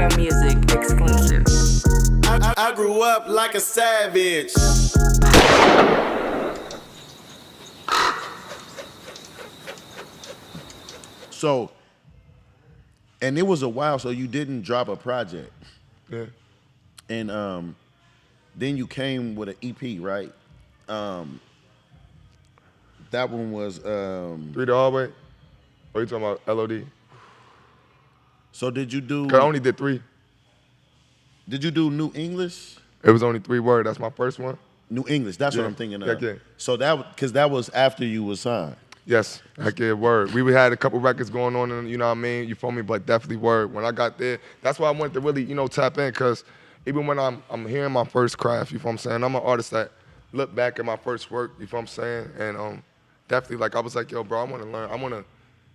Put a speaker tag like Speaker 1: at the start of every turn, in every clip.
Speaker 1: Desiigner Music exclusive.
Speaker 2: I grew up like a savage.
Speaker 3: So, and it was a while, so you didn't drop a project.
Speaker 4: Yeah.
Speaker 3: And then you came with an EP, right? That one was
Speaker 4: 3 the hallway? Or you talking about LOD?
Speaker 3: so did you do
Speaker 4: Cause I only did 3.
Speaker 3: Did you do New English?
Speaker 4: It was only 3 words. That's my first one.
Speaker 3: New English, that's what
Speaker 4: Yeah.
Speaker 3: I'm thinking of.
Speaker 4: Heck yeah.
Speaker 3: So because that was after you was signed.
Speaker 4: Yes, heck yeah, word. We had a couple records going on, and you know what I mean? You feel me? But definitely word. When I got there, that's why I wanted to really, tap in, because even when I'm hearing my first craft, you feel what I'm saying? I'm an artist that look back at my first work, you feel what I'm saying? And definitely, like, I was like, yo, bro, I want to learn. I want to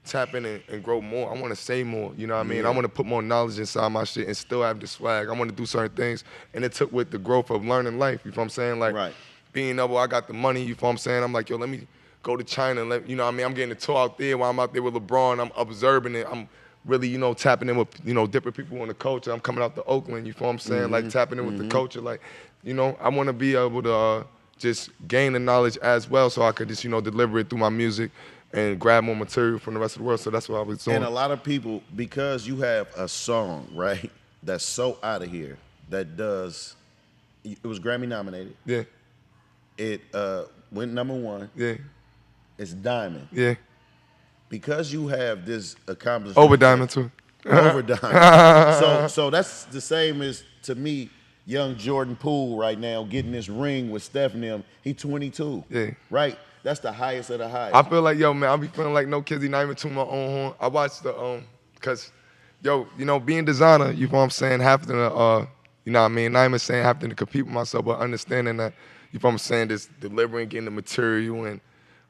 Speaker 4: tap in and grow more. I want to say more, you know what I mean? I want to put more knowledge inside my shit and still have the swag. I want to do certain things. And it took with the growth of learning life, you feel what I'm saying? Like,
Speaker 3: Right.
Speaker 4: being able, I got the money, you feel what I'm saying? I'm like, yo, let me go to China, you know what I mean? I'm getting a tour out there while I'm out there with Lebron. I'm observing it. I'm really, tapping in with, different people in the culture. I'm coming out to Oakland, you feel what I'm saying? Like, tapping in with the culture. Like, I want to be able to just gain the knowledge as well so I could just, deliver it through my music and grab more material from the rest of the world. So that's what I was doing.
Speaker 3: And a lot of people, because you have a song, right, that's so out of here, that does, it was Grammy nominated.
Speaker 4: Yeah,
Speaker 3: It went #1.
Speaker 4: yeah,
Speaker 3: It's Diamond.
Speaker 4: yeah.
Speaker 3: Because you have this accomplishment.
Speaker 4: Over Diamond, too.
Speaker 3: Over Diamond. So that's the same as, to me, young Jordan Poole right now getting this ring with Steph and them. He 22.
Speaker 4: Yeah.
Speaker 3: Right? That's the highest of the highest.
Speaker 4: I feel like, yo, man, I be feeling like no kids, not even to my own horn. I watched the, cause, yo, being designer, you know what I'm saying, having to, you know what I mean, not even saying having to compete with myself, but understanding that, you know what I'm saying, this delivering, getting the material and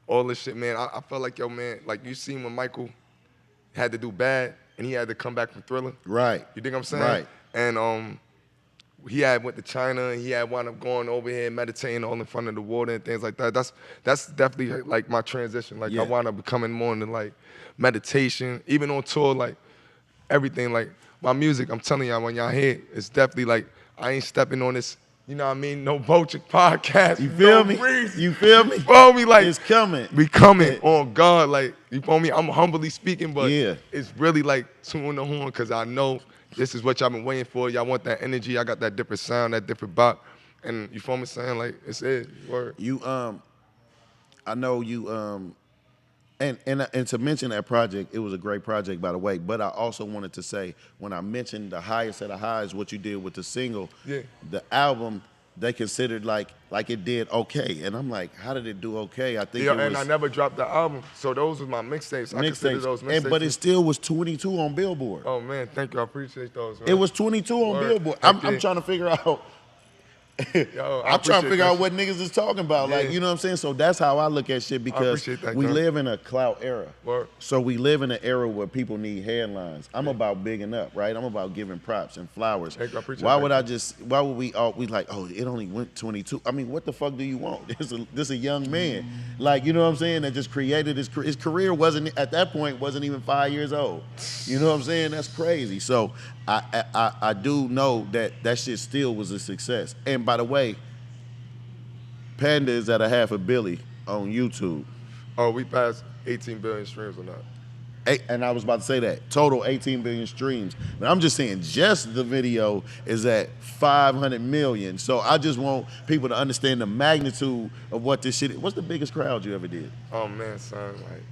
Speaker 4: all this shit, man. I felt like, yo, man, like you seen when Michael had to do Bad and he had to come back from Thriller.
Speaker 3: Right.
Speaker 4: You think I'm saying?
Speaker 3: Right.
Speaker 4: And he had went to China and he had wound up going over here meditating all in front of the water and things like that. That's definitely like my transition. Like I wound up becoming more into like meditation, even on tour, like everything. Like my music, I'm telling y'all, when y'all hear it, it's definitely like I ain't stepping on this, you know what I mean, no Vulture podcast.
Speaker 3: You feel me?
Speaker 4: Reason.
Speaker 3: You feel me?
Speaker 4: You feel me? Like
Speaker 3: It's coming.
Speaker 4: We coming on God. Like, you feel me? I'm humbly speaking, but
Speaker 3: Yeah.
Speaker 4: it's really like tuning the horn because I know this is what y'all been waiting for. Y'all want that energy. I got that different sound, that different bop. And you feel me saying? Like, it's it. Word.
Speaker 3: You I know you and to mention that project, it was a great project, by the way. But I also wanted to say, when I mentioned the highest of the highs, what you did with the single, the album, they considered like it did okay. And I'm like, how did it do okay? I think
Speaker 4: and I never dropped the album. So those was my mixtapes. I consider those mixtapes.
Speaker 3: But it still was 22 on Billboard.
Speaker 4: Oh, man. Thank you. I appreciate those, man.
Speaker 3: It was 22 on Billboard. I'm trying to figure out.
Speaker 4: Yo,
Speaker 3: I'm trying to figure out what niggas is talking about. Like, you know what I'm saying? So that's how I look at shit, because we live in a clout era.
Speaker 4: Word.
Speaker 3: So we live in an era where people need headlines. I'm about bigging up, right? I'm about giving props and flowers. Why would we like, oh, it only went 22? I mean, what the fuck do you want? This a young man. Like, you know what I'm saying? That just created his career wasn't, at that point, wasn't even 5 years old. You know what I'm saying? That's crazy. So I do know that shit still was a success. And by the way, Panda is at a $500 million on YouTube.
Speaker 4: Oh, we passed 18 billion streams or not?
Speaker 3: And I was about to say that. Total 18 billion streams. But I'm just saying, just the video is at 500 million. So I just want people to understand the magnitude of what this shit is. What's the biggest crowd you ever did?
Speaker 4: Oh, man, son, like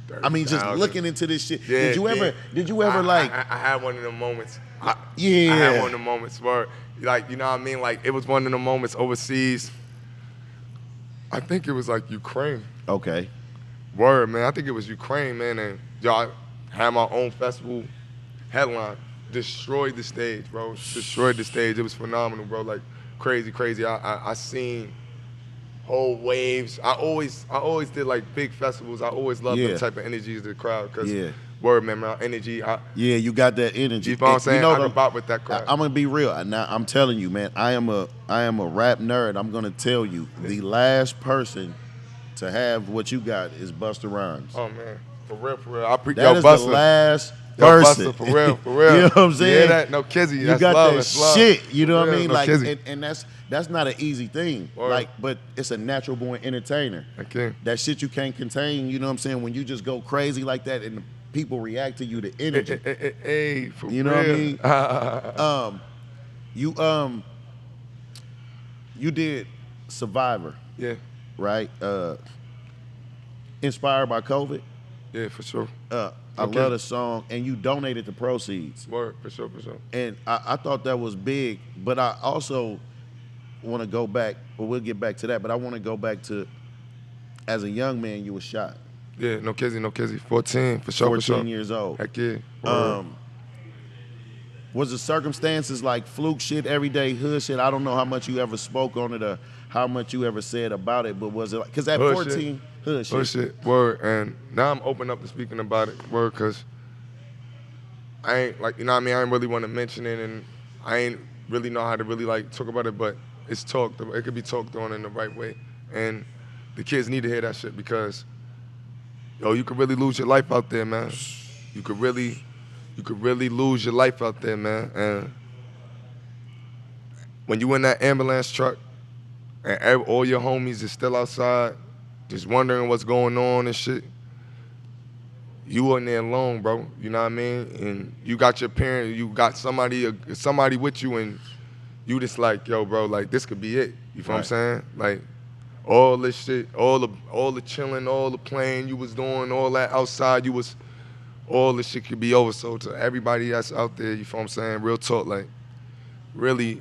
Speaker 4: 30,
Speaker 3: I mean, just
Speaker 4: 000.
Speaker 3: looking into this shit.
Speaker 4: Yeah,
Speaker 3: did you ever
Speaker 4: I had one of them moments. I had one of the moments where, like, you know what I mean? Like, it was one of the moments overseas. I think it was like Ukraine.
Speaker 3: Okay.
Speaker 4: Word, man. I think it was Ukraine, man. And y'all had my own festival headline. Destroyed the stage, bro. Destroyed the stage. It was phenomenal, bro. Like, crazy, crazy. I seen whole waves. I always did like big festivals. I always loved the type of energy of the crowd. Cause word, man, my energy.
Speaker 3: You got that energy.
Speaker 4: You know what I'm saying? I can bop with that crowd.
Speaker 3: I'm gonna be real. Now I'm telling you, man. I am a rap nerd. I'm gonna tell you, the last person to have what you got is Busta Rhymes.
Speaker 4: Oh man, for real, for real.
Speaker 3: That is the last
Speaker 4: Yo,
Speaker 3: person.
Speaker 4: Buster, for real, for real.
Speaker 3: You know what I'm saying?
Speaker 4: You hear that? No Kizzy,
Speaker 3: You
Speaker 4: that's
Speaker 3: got
Speaker 4: love,
Speaker 3: that
Speaker 4: that's love.
Speaker 3: shit. You know
Speaker 4: For
Speaker 3: what I
Speaker 4: real,
Speaker 3: mean?
Speaker 4: no
Speaker 3: Like,
Speaker 4: Kizzy.
Speaker 3: and that's not an easy thing.
Speaker 4: Word.
Speaker 3: Like, but it's a natural born entertainer.
Speaker 4: Okay.
Speaker 3: That shit you can't contain. You know what I'm saying? When you just go crazy like that and people react to you, the energy.
Speaker 4: Hey, for
Speaker 3: You
Speaker 4: real.
Speaker 3: know what I mean? You did Survivor,
Speaker 4: Yeah,
Speaker 3: right? Inspired by COVID.
Speaker 4: yeah, for sure.
Speaker 3: I
Speaker 4: Okay.
Speaker 3: love the song, and you donated the proceeds.
Speaker 4: Word, for sure, for sure.
Speaker 3: And I thought that was big, but I also want to go back, but we'll get back to that, but I want to go back to, as a young man, you were shot.
Speaker 4: Yeah, no Kizzy, no Kizzy. 14, for sure,
Speaker 3: 14
Speaker 4: for sure.
Speaker 3: years old.
Speaker 4: Heck yeah. Word.
Speaker 3: Was the circumstances like fluke shit, everyday hood shit? I don't know how much you ever spoke on it or how much you ever said about it, but was it like, because at
Speaker 4: Hood
Speaker 3: 14, hood shit.
Speaker 4: Hood shit, word. And now I'm open up to speaking about it, word, because I ain't, like, you know what I mean? I ain't really want to mention it, and I ain't really know how to really, like, talk about it, but it's talked, it could be talked on in the right way. And the kids need to hear that shit because, yo, you could really lose your life out there, man. You could really lose your life out there, man. And when you in that ambulance truck and all your homies is still outside, just wondering what's going on and shit, you in there alone, bro. You know what I mean? And you got your parent, you got somebody with you, and you just like, yo, bro, like this could be it. You feel what I'm saying? Like all this shit, all the chilling, all the playing you was doing, all that outside, all this shit could be over. So to everybody that's out there, you feel what I'm saying? Real talk, like really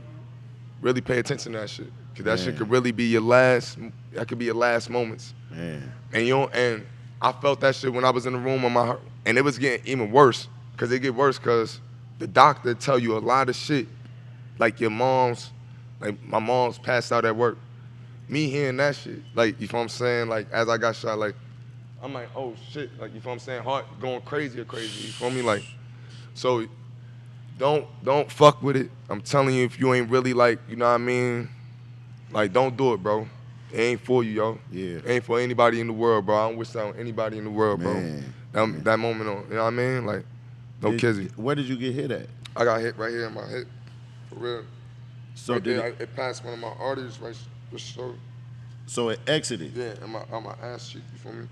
Speaker 4: pay attention to that shit. Cause that shit could really be that could be your last moments.
Speaker 3: Man.
Speaker 4: And I felt that shit when I was in the room on my heart. And it was getting even worse. Cause it get worse cause the doctor tell you a lot of shit. Like my mom's passed out at work. Me hearing that shit, like, you feel what I'm saying? Like as I got shot, like, I'm like, oh shit, like, you feel what I'm saying? Heart going crazy, you feel me? Like, so don't fuck with it. I'm telling you, if you ain't really like, you know what I mean? Like, don't do it, bro. It ain't for you, yo.
Speaker 3: Yeah.
Speaker 4: It ain't for anybody in the world, bro. I don't wish that on anybody in the world,
Speaker 3: Man.
Speaker 4: bro. That moment on, you know what I mean? Like, no Kizzy.
Speaker 3: Where did you get hit at?
Speaker 4: I got hit right here in my hip, for real.
Speaker 3: So
Speaker 4: right
Speaker 3: did
Speaker 4: there, it passed one of my arteries right for sure.
Speaker 3: So it exited.
Speaker 4: Yeah, on my ass cheek, you feel me?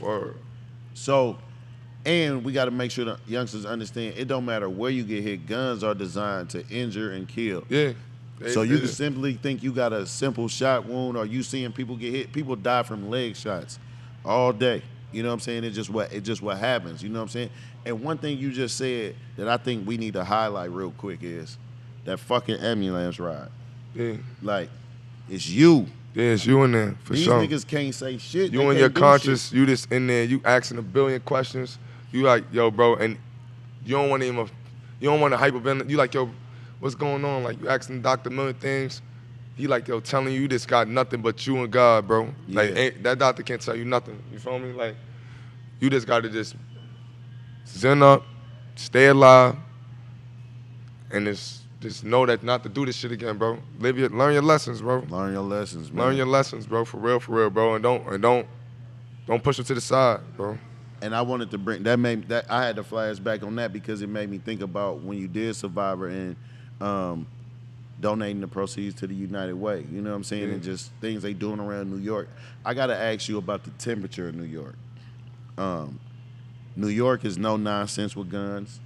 Speaker 4: Word.
Speaker 3: So, and we got to make sure the youngsters understand it don't matter where you get hit. Guns are designed to injure and kill.
Speaker 4: Yeah.
Speaker 3: So you can simply think you got a simple shot wound, or you seeing people get hit. People die from leg shots all day. You know what I'm saying? It's just what happens. You know what I'm saying? And one thing you just said that I think we need to highlight real quick is that fucking ambulance ride.
Speaker 4: Yeah.
Speaker 3: Like, it's you.
Speaker 4: Yeah, it's you in there, for
Speaker 3: These
Speaker 4: sure.
Speaker 3: niggas can't say shit.
Speaker 4: You
Speaker 3: They
Speaker 4: in your
Speaker 3: can't do
Speaker 4: conscious,
Speaker 3: shit.
Speaker 4: you just in there, you asking a billion questions. You like, yo, bro, and you don't want to hyperventilate. You like, yo, what's going on? Like, you asking the doctor a million things. He like, yo, telling you just got nothing but you and God, bro.
Speaker 3: Yeah.
Speaker 4: Like, that doctor can't tell you nothing. You feel me? Like, you just got to just zen up, stay alive, and just know that not to do this shit again, bro. Learn your lessons, bro.
Speaker 3: Learn your lessons, man.
Speaker 4: Learn your lessons, bro. For real, bro. And don't push them to the side, bro.
Speaker 3: And I wanted to bring that I had to flashback on that because it made me think about when you did Survivor and donating the proceeds to the United Way. You know what I'm saying?
Speaker 4: Yeah.
Speaker 3: And just things they doing around New York. I gotta ask you about the temperature of New York. New York is no nonsense with guns.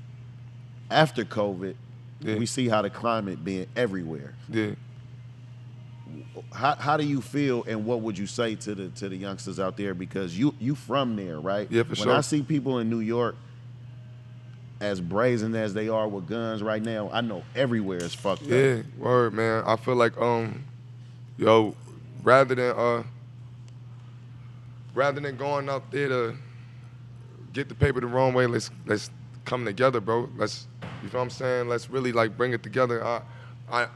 Speaker 3: After COVID, we see how the climate being everywhere.
Speaker 4: Yeah.
Speaker 3: How do you feel, and what would you say to the youngsters out there? Because you from there, right?
Speaker 4: Yeah, for
Speaker 3: sure. When I see people in New York as brazen as they are with guns right now, I know everywhere is fucked up.
Speaker 4: Yeah, word, man. I feel like, yo, rather than going out there to get the paper the wrong way, let's come together, bro. You know what I'm saying? Let's really like bring it together. I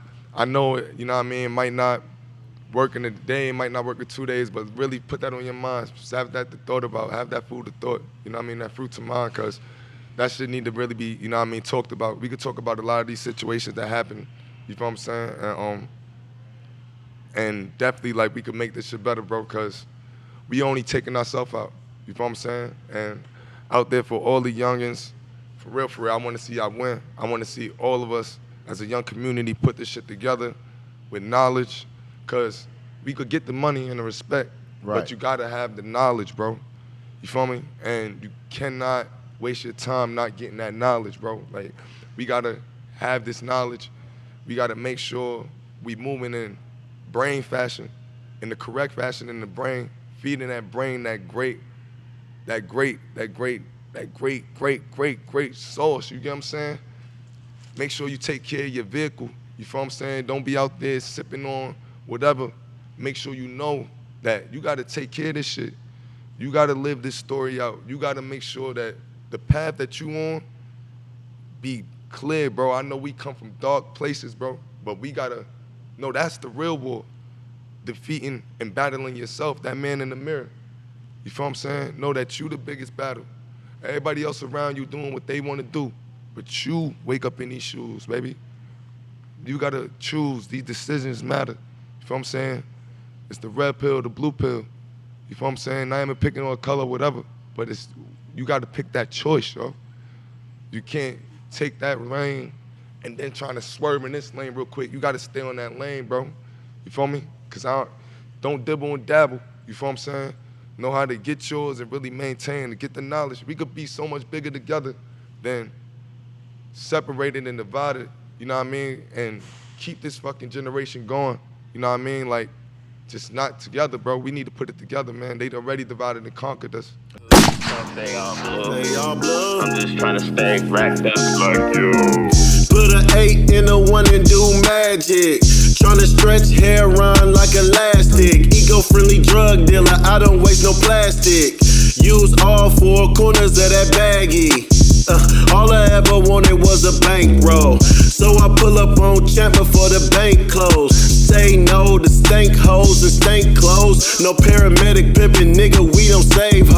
Speaker 4: know, you know what I mean, it might not work in a day, it might not work in 2 days, but really put that on your mind. Just have that to thought about, have that food to thought, you know what I mean, that fruit to mind, because that shit need to really be, you know what I mean, talked about. We could talk about a lot of these situations that happen, you know what I'm saying? And definitely, like, we could make this shit better, bro, because we only taking ourselves out, you know what I'm saying? And out there for all the youngins. For real, I want to see y'all win. I want to see all of us as a young community put this shit together with knowledge, because we could get the money and the respect, but you gotta have the knowledge, bro. You feel me? And you cannot waste your time not getting that knowledge, bro. Like, we gotta have this knowledge. We gotta make sure we moving in brain fashion, in the correct fashion in the brain, feeding that brain that great sauce. You get what I'm saying? Make sure you take care of your vehicle. You feel what I'm saying? Don't be out there sipping on whatever. Make sure you know that you gotta take care of this shit. You gotta live this story out. You gotta make sure that the path that you on be clear, bro. I know we come from dark places, bro, but we gotta know that's the real war. Defeating and battling yourself, that man in the mirror. You feel what I'm saying? Know that you the biggest battle. Everybody else around you doing what they wanna do, but you wake up in these shoes, baby. You gotta choose. These decisions matter. You feel what I'm saying? It's the red pill, the blue pill. You feel what I'm saying? Not even picking on a color, whatever, but you gotta pick that choice, yo. You can't take that lane and then trying to swerve in this lane real quick. You gotta stay on that lane, bro. You feel me? Cause don't dibble and dabble. You feel what I'm saying? Know how to get yours and really maintain and get the knowledge. We could be so much bigger together than separated and divided, you know what I mean? And keep this fucking generation going, you know what I mean? Like, just not together, bro. We need to put it together, man. They already divided and conquered us.
Speaker 5: Stay all blue. I'm just trying to stay racked up like you.
Speaker 2: Put an 8 in a 1 and do magic. Tryna stretch hair on like elastic. Eco-friendly drug dealer, I don't waste no plastic. Use all 4 corners of that baggie. All I ever wanted was a bankroll. So I pull up on Champ before the bank close. Say no to stank hoes and stank clothes. No paramedic pimpin', nigga, we don't save hoes.